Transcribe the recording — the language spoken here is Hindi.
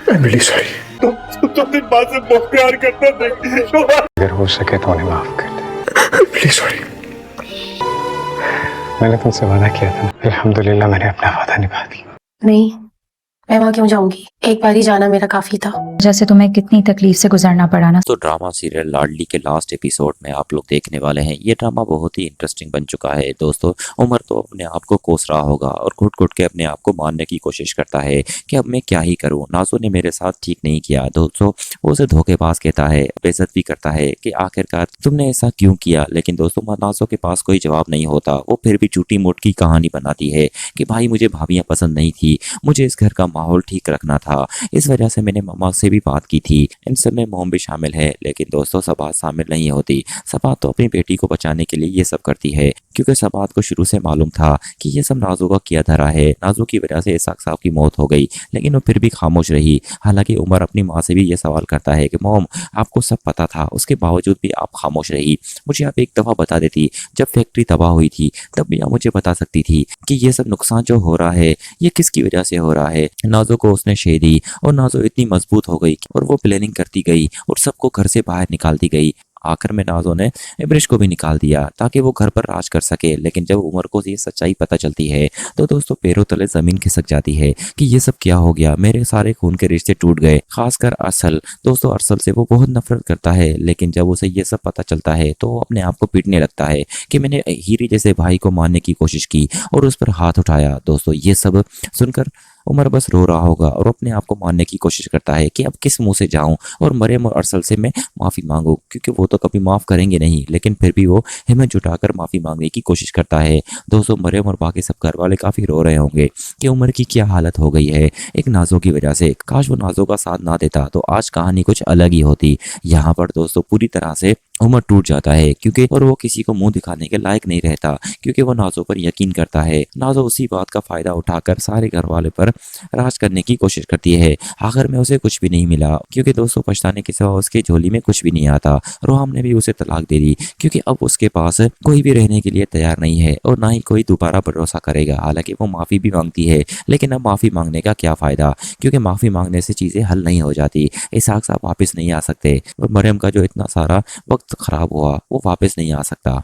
I'm really sorry. तो अपनी माँ से बहुत प्यार करता था। अगर हो सके तो उन्हें माफ कर दे। I'm really sorry. मैंने तुमसे वादा किया था, अल्हम्दुलिल्लाह मैंने अपना वादा निभा दिया। नहीं, मैं वहाँ क्यों जाऊंगी? एक बार ही जाना मेरा काफी था। जैसे तुम्हें कितनी तकलीफ से गुजरना पड़ा ना। तो ड्रामा सीरियल लाडली के लास्ट एपिसोड में आप लोग देखने वाले हैं। ये ड्रामा बहुत ही इंटरेस्टिंग बन चुका है दोस्तों। उमर तो अपने आप को कोस रहा होगा और घुट घुट के अपने आप को मारने की कोशिश करता है कि अब मैं क्या ही करूं, नाजो ने मेरे साथ ठीक नहीं किया। दोस्तों वो उसे धोखेबाज कहता है, बेइज्जत भी करता है कि आखिरकार तुमने ऐसा क्यों किया। लेकिन दोस्तों नाजो के पास कोई जवाब नहीं होता। वो फिर भी झूठी मूठ की कहानी बनाती है कि भाई मुझे भाभियाँ पसंद नहीं थी, मुझे इस घर का माहौल ठीक रखना था, इस वजह से मैंने मामा से भी बात की थी। इन सब में मोम भी शामिल है। लेकिन दोस्तों सबात शामिल नहीं होती। सबात तो अपनी बेटी को बचाने के लिए ये सब करती है, क्योंकि सबात को शुरू से मालूम था कि ये सब नाजो का किया धरा है। नाजो की वजह से इसाक साहब की मौत हो गई, लेकिन वो फिर भी खामोश रही। हालांकि उमर अपनी माँ से भी ये सवाल करता है कि मोम आपको सब पता था, उसके बावजूद भी आप खामोश रही। मुझे आप एक दफ़ा बता देती, जब फैक्ट्री तबाह हुई थी तब भी आप मुझे बता सकती थी कि ये सब नुकसान जो हो रहा है ये किसकी वजह से हो रहा है। नाजो को उसने शे दी और नाजो इतनी मजबूत हो गई और वो प्लानिंग करती गई और सबको घर से बाहर निकालती गई। आखिर में नाजो ने इब्रिश को भी निकाल दिया ताकि वो घर पर राज कर सके। लेकिन जब उमर को ये सच्चाई पता चलती है तो दोस्तों पैरों तले जमीन खिसक जाती है कि ये सब क्या हो गया, मेरे सारे खून के रिश्ते टूट गए। खासकर अरसल, दोस्तों अरसल से वो बहुत नफरत करता है। लेकिन जब उसे ये सब पता चलता है तो वो अपने आप को पीटने लगता है कि मैंने हीरे जैसे भाई को मारने की कोशिश की और उस पर हाथ उठाया। दोस्तों ये सब सुनकर उमर बस रो रहा होगा और अपने आप को मारने की कोशिश करता है कि अब किस मुंह से जाऊं और मरियम और अरसल से मैं माफ़ी मांगू, क्योंकि वो तो कभी माफ़ करेंगे नहीं। लेकिन फिर भी वो हिम्मत जुटाकर माफ़ी मांगने की कोशिश करता है। दोस्तों मरियम और बाकी सब घर वाले काफ़ी रो रहे होंगे कि उमर की क्या हालत हो गई है एक नाजो की वजह से। काश वो नाजो का साथ ना देता तो आज कहानी कुछ अलग ही होती। यहाँ पर दोस्तों पूरी तरह से उमर टूट जाता है क्योंकि और वो किसी को मुंह दिखाने के लायक नहीं रहता, क्योंकि वो नाजो पर यकीन करता है। नाजो उसी बात का फ़ायदा उठाकर सारे घर वाले पर राज करने की कोशिश करती है। आखिर में उसे कुछ भी नहीं मिला, क्योंकि दोस्तों पछताने के सिवा उसके झोली में कुछ भी नहीं आता। रोहम ने भी उसे तलाक दे दी, क्योंकि अब उसके पास कोई भी रहने के लिए तैयार नहीं है और ना ही कोई दोबारा भरोसा करेगा। हालांकि वो माफ़ी भी मांगती है, लेकिन अब माफ़ी मांगने का क्या फ़ायदा, क्योंकि माफ़ी मांगने से चीज़ें हल नहीं हो जाती। इसाक साहब वापस नहीं आ सकते और मरियम का जो इतना सारा वक्त ख़राब हुआ वो वापस नहीं आ सकता।